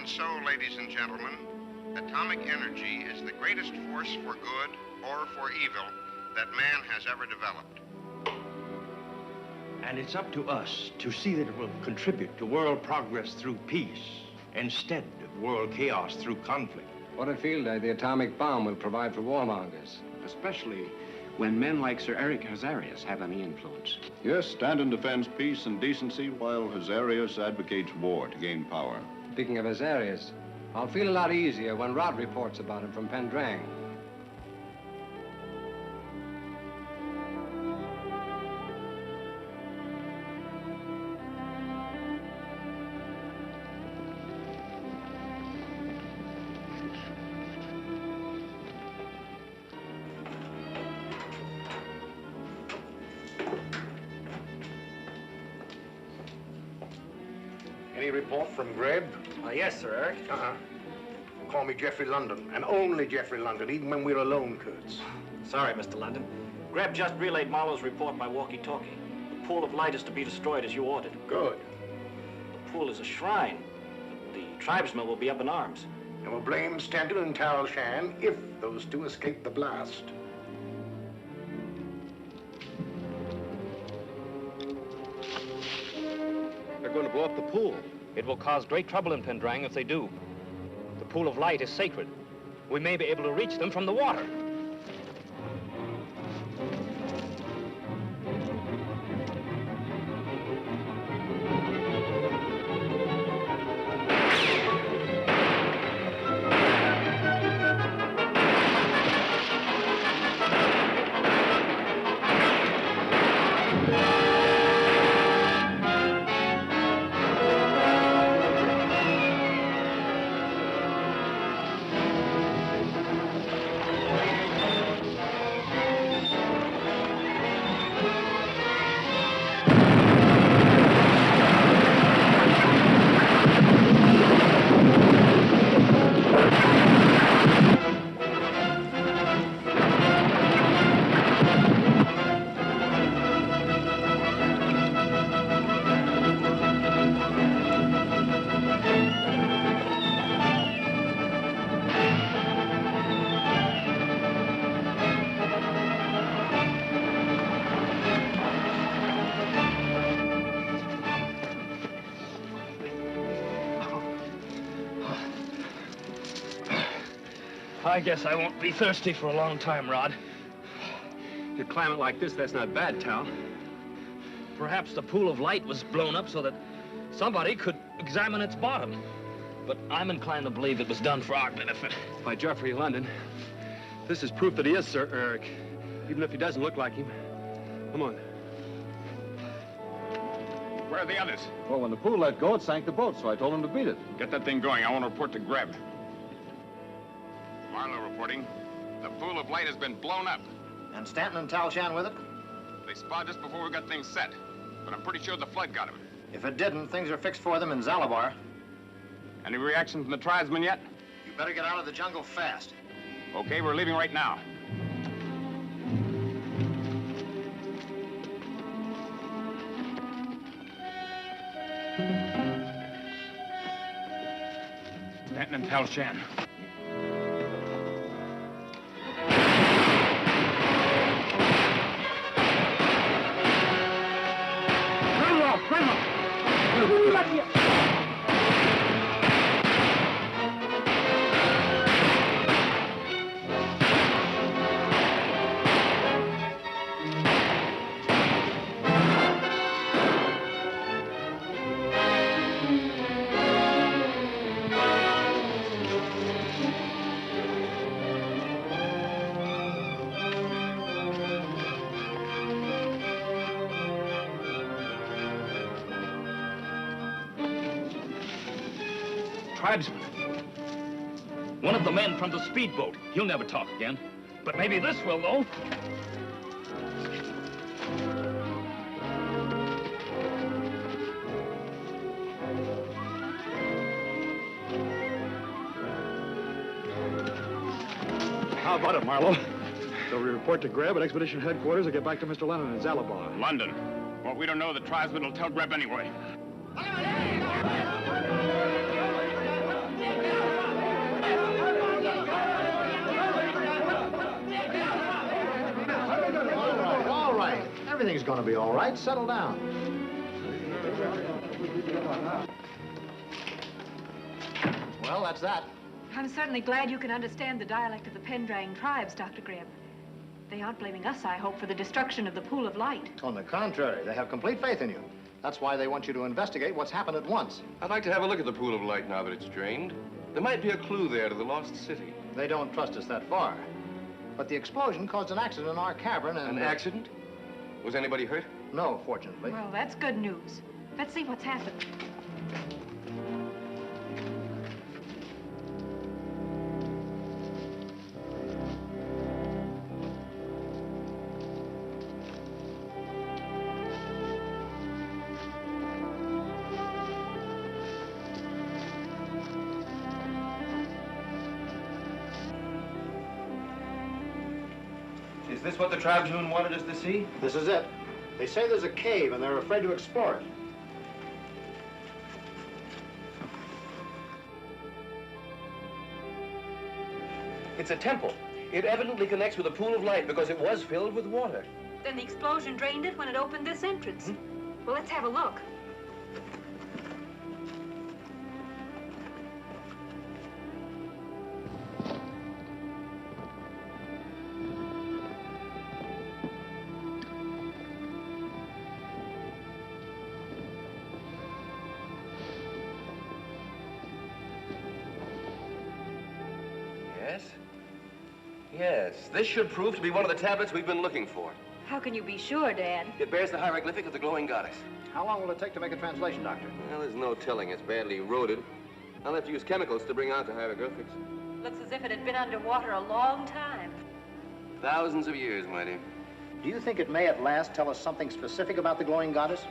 And so, ladies and gentlemen, atomic energy is the greatest force for good or for evil that man has ever developed. And it's up to us to see that it will contribute to world progress through peace instead of world chaos through conflict. What a field day the atomic bomb will provide for warmongers. Especially when men like Sir Eric Hazarias have any influence. Yes, Stanton defends peace and decency while Hazarias advocates war to gain power. Speaking of Hazarias, I'll feel a lot easier when Rod reports about him from Pendrang. Any report from Greb? Yes, Sir Eric. Call me Geoffrey London, and only Geoffrey London, even when we're alone, Kurtz. Sorry, Mr. London. Greb just relayed Marlowe's report by walkie-talkie. The pool of light is to be destroyed as you ordered. Good. The pool is a shrine. The tribesmen will be up in arms. And we'll blame Stanton and Tal Shan if those two escape the blast. They're going to blow up the pool. It will cause great trouble in Pendrang if they do. The pool of light is sacred. We may be able to reach them from the water. I guess I won't be thirsty for a long time, Rod. In a climate like this, that's not bad, Tal. Perhaps the pool of light was blown up so that somebody could examine its bottom. But I'm inclined to believe it was done for our benefit. By Geoffrey London. This is proof that he is Sir Eric, even if he doesn't look like him. Come on. Where are the others? Well, when the pool let go, it sank the boat, so I told him to beat it. Get that thing going. I want to report to Greb. Marlowe reporting. The pool of light has been blown up. And Stanton and Tal Shan with it? They spotted just before we got things set. But I'm pretty sure the flood got him. If it didn't, things are fixed for them in Zalabar. Any reaction from the tribesmen yet? You better get out of the jungle fast. Okay, we're leaving right now. Stanton and Tal Shan. Tribesman. One of the men from the speedboat. He'll never talk again. But maybe this will, though. How about it, Marlowe? So we report to Greb at Expedition Headquarters and get back to Mr. Lennon in Zalabar. London. Well, we don't know. The tribesmen will tell Greb anyway. going to be all right. Settle down. Well, that's that. I'm certainly glad you can understand the dialect of the Pendrang tribes, Dr. Greb. They aren't blaming us, I hope, for the destruction of the pool of light. On the contrary, they have complete faith in you. That's why they want you to investigate what's happened at once. I'd like to have a look at the pool of light now that it's drained. There might be a clue there to the lost city. They don't trust us that far. But the explosion caused an accident in our cavern and... An accident? Was anybody hurt? No, fortunately. Well, that's good news. Let's see what's happened. Is this what the tribesmen wanted us to see? This is it. They say there's a cave and they're afraid to explore it. It's a temple. It evidently connects with a pool of light because it was filled with water. Then the explosion drained it when it opened this entrance. Well, let's have a look. Yes, this should prove to be one of the tablets we've been looking for. How can you be sure, Dad? It bears the hieroglyphic of the glowing goddess. How long will it take to make a translation, Doctor? Well, there's no telling. It's badly eroded. I'll have to use chemicals to bring out the hieroglyphics. Looks as if it had been underwater a long time. Thousands of years, my dear. Do you think it may at last tell us something specific about the glowing goddess?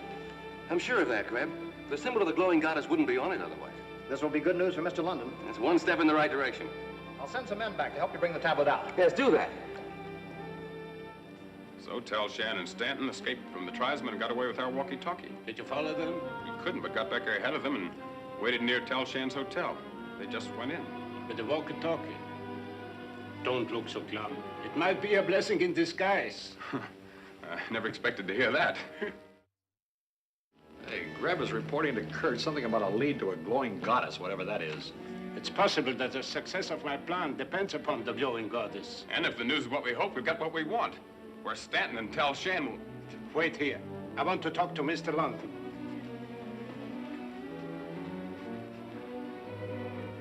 I'm sure of that, Greb. The symbol of the glowing goddess wouldn't be on it otherwise. This will be good news for Mr. London. It's one step in the right direction. I'll send some men back to help you bring the tablet out. Yes, do that. So Tal-Shan and Stanton escaped from the tribesmen and got away with our walkie-talkie. Did you follow them? We couldn't, but got back ahead of them and waited near Tal-Shan's hotel. They just went in. With the walkie-talkie? Don't look so glum. It might be a blessing in disguise. I never expected to hear that. Hey, Greb is reporting to Kurt something about a lead to a glowing goddess, whatever that is. It's possible that the success of my plan depends upon the glowing goddess. And if the news is what we hope, we've got what we want. Where Stanton and Tal-Shan will... Wait here. I want to talk to Mr. London.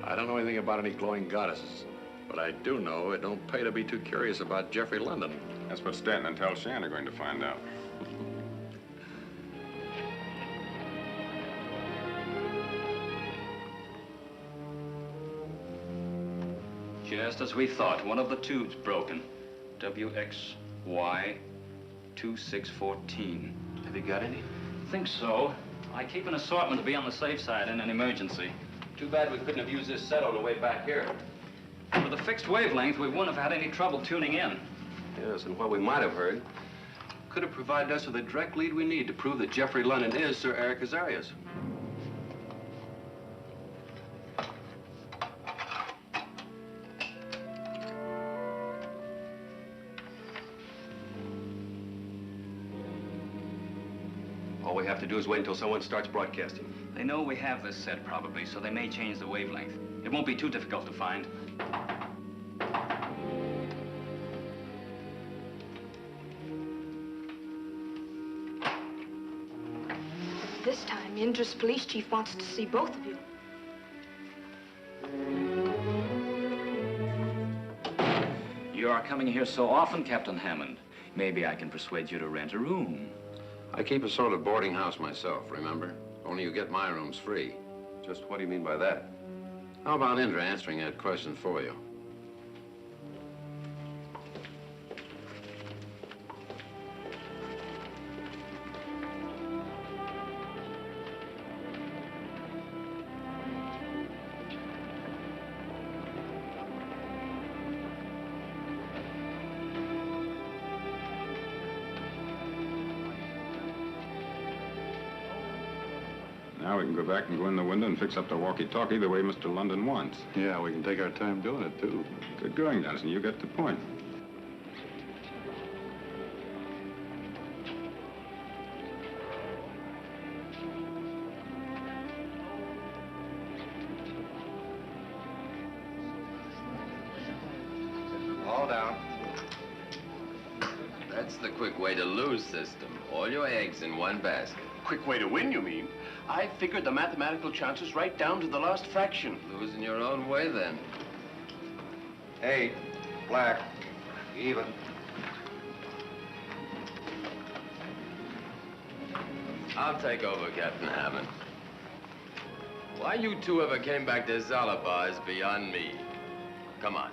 I don't know anything about any glowing goddesses, but I do know it don't pay to be too curious about Geoffrey London. That's what Stanton and Tal-Shan are going to find out. Just as we thought, one of the tubes broken. WXY 2614. Have you got any? Think so. I keep an assortment to be on the safe side in an emergency. Too bad we couldn't have used this set on the way back here. With a fixed wavelength, we wouldn't have had any trouble tuning in. Yes, and what we might have heard could have provided us with a direct lead we need to prove that Geoffrey London is Sir Eric Hazarias. All we have to do is wait until someone starts broadcasting. They know we have this set, probably, so they may change the wavelength. It won't be too difficult to find. This time, Indra's police chief wants to see both of you. You are coming here so often, Captain Hammond. Maybe I can persuade you to rent a room. I keep a sort of boarding house myself, remember? Only you get my rooms free. Just what do you mean by that? How about Indra answering that question for you? Now we can go back and go in the window and fix up the walkie-talkie the way Mr. London wants. Yeah, we can take our time doing it, too. Good going, Dennison. You get the point. the quick way to lose system. All your eggs in one basket. Quick way to win, you mean? I figured the mathematical chances right down to the last fraction. Losing your own way, then. Hey, black, even. I'll take over, Captain Hammond. Why you two ever came back to Zalabar is beyond me. Come on.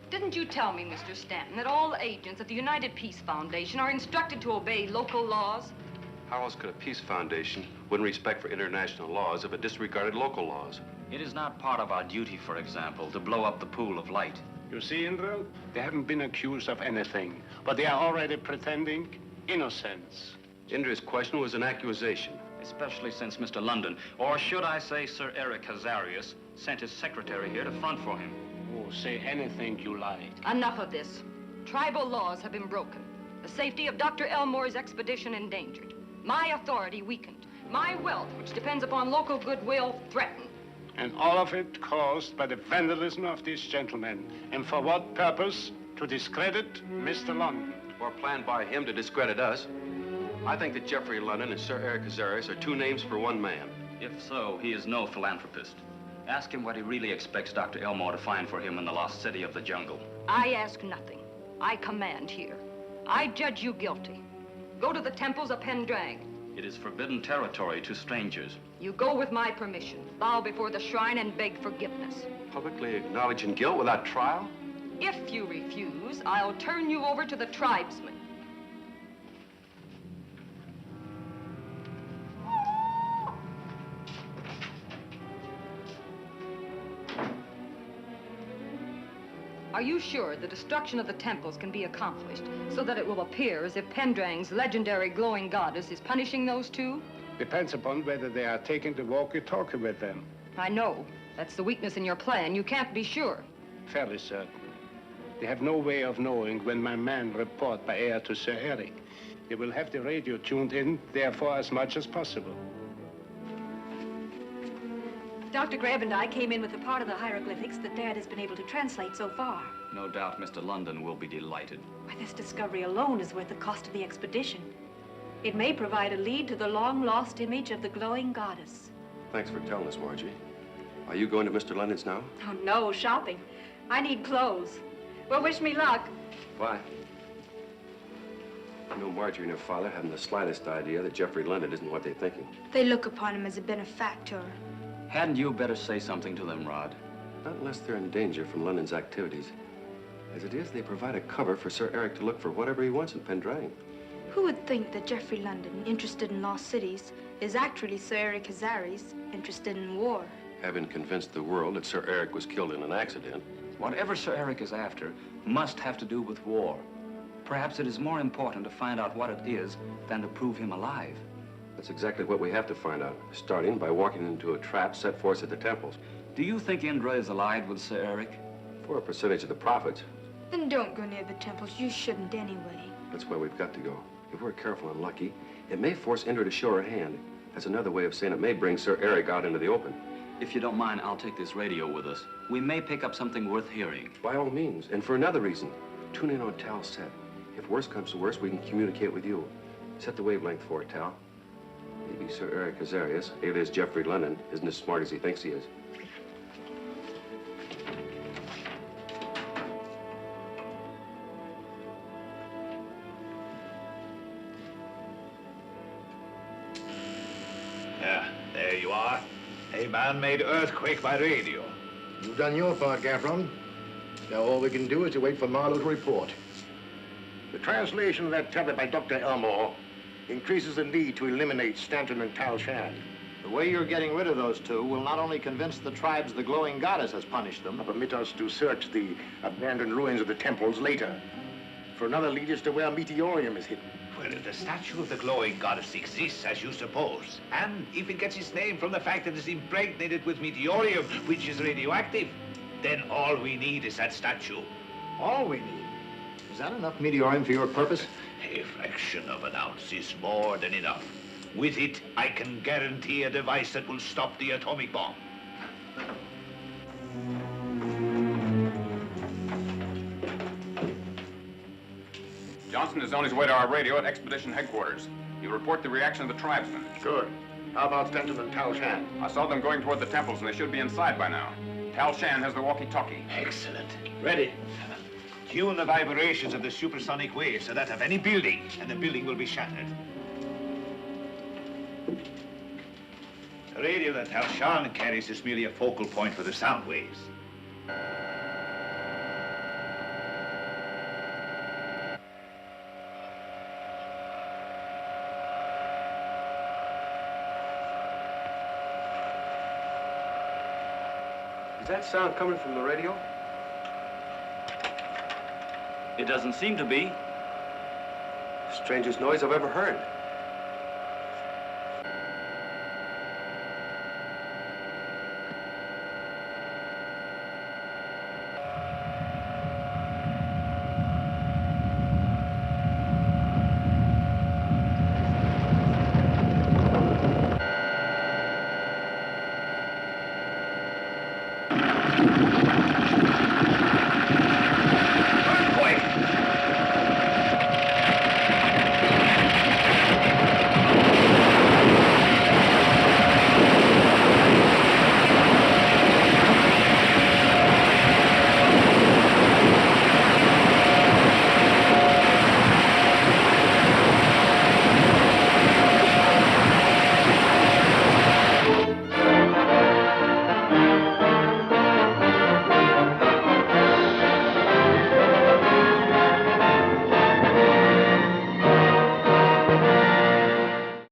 Didn't you tell me, Mr. Stanton, that all agents at the United Peace Foundation are instructed to obey local laws? How else could a peace foundation win respect for international laws if it disregarded local laws? It is not part of our duty, for example, to blow up the pool of light. You see, Indra, they haven't been accused of anything, but they are already pretending innocence. Indra's question was an accusation. Especially since Mr. London, or should I say Sir Eric Hazarias, sent his secretary here to front for him. Oh, say anything you like. Enough of this. Tribal laws have been broken. The safety of Dr. Elmore's expedition endangered. My authority weakened. My wealth, which depends upon local goodwill, threatened. And all of it caused by the vandalism of these gentlemen. And for what purpose? To discredit Mr. London. Or planned by him to discredit us. I think that Geoffrey London and Sir Eric Hazarias are two names for one man. If so, he is no philanthropist. Ask him what he really expects Dr. Elmore to find for him in the lost city of the jungle. I ask nothing. I command here. I judge you guilty. Go to the temples of Pendrang. It is forbidden territory to strangers. You go with my permission. Bow before the shrine and beg forgiveness. Publicly acknowledging guilt without trial? If you refuse, I'll turn you over to the tribesmen. Are you sure the destruction of the temples can be accomplished so that it will appear as if Pendrang's legendary glowing goddess is punishing those two? Depends upon whether they are taking the walkie-talkie with them. I know. That's the weakness in your plan. You can't be sure. Fairly certain. They have no way of knowing when my men report by air to Sir Eric. They will have the radio tuned in, therefore, as much as possible. Dr. Greb and I came in with the part of the hieroglyphics that Dad has been able to translate so far. No doubt Mr. London will be delighted. Why, this discovery alone is worth the cost of the expedition. It may provide a lead to the long-lost image of the glowing goddess. Thanks for telling us, Margie. Are you going to Mr. London's now? Oh, no, shopping. I need clothes. Well, wish me luck. Why? You know, Marjorie and her father haven't the slightest idea that Geoffrey London isn't what they're thinking. They look upon him as a benefactor. Hadn't you better say something to them, Rod? Not unless they're in danger from London's activities. As it is, they provide a cover for Sir Eric to look for whatever he wants in Pendrang. Who would think that Geoffrey London, interested in lost cities, is actually Sir Eric Hazarias, interested in war? Having convinced the world that Sir Eric was killed in an accident. Whatever Sir Eric is after must have to do with war. Perhaps it is more important to find out what it is than to prove him alive. That's exactly what we have to find out, starting by walking into a trap set for us at the temples. Do you think Indra is allied with Sir Eric? For a percentage of the profits. Then don't go near the temples. You shouldn't anyway. That's where we've got to go. If we're careful and lucky, it may force Indra to show her hand. That's another way of saying it may bring Sir Eric out into the open. If you don't mind, I'll take this radio with us. We may pick up something worth hearing. By all means, and for another reason. Tune in on Tal's set. If worse comes to worse, we can communicate with you. Set the wavelength for it, Tal. Maybe Sir Eric Hazarias, alias Geoffrey London, isn't as smart as he thinks he is. There you are. A man-made earthquake by radio. You've done your part, Gaffron. Now all we can do is to wait for Marlowe's report. The translation of that tablet by Dr. Elmore increases the need to eliminate Stanton and Tal Shan. The way you're getting rid of those two will not only convince the tribes the glowing goddess has punished them, but permit us to search the abandoned ruins of the temples later. For another lead is to where Meteorium is hidden. Well, if the statue of the glowing goddess exists, as you suppose, and if it gets its name from the fact that it's impregnated with Meteorium, which is radioactive, Then all we need is that statue. All we need? Is that enough meteorium for your purpose? A fraction of an ounce is more than enough. With it, I can guarantee a device that will stop the atomic bomb. Johnson is on his way to our radio at Expedition Headquarters. You report the reaction of the tribesmen. Good. How about Stanton and Tal Shan? I saw them going toward the temples, and they should be inside by now. Tal Shan has the walkie-talkie. Excellent. Ready. Tune the vibrations of the supersonic waves to that of any building, and the building will be shattered. The radio that Tal Shan carries is merely a focal point for the sound waves. Is that sound coming from the radio? It doesn't seem to be. Strangest noise I've ever heard.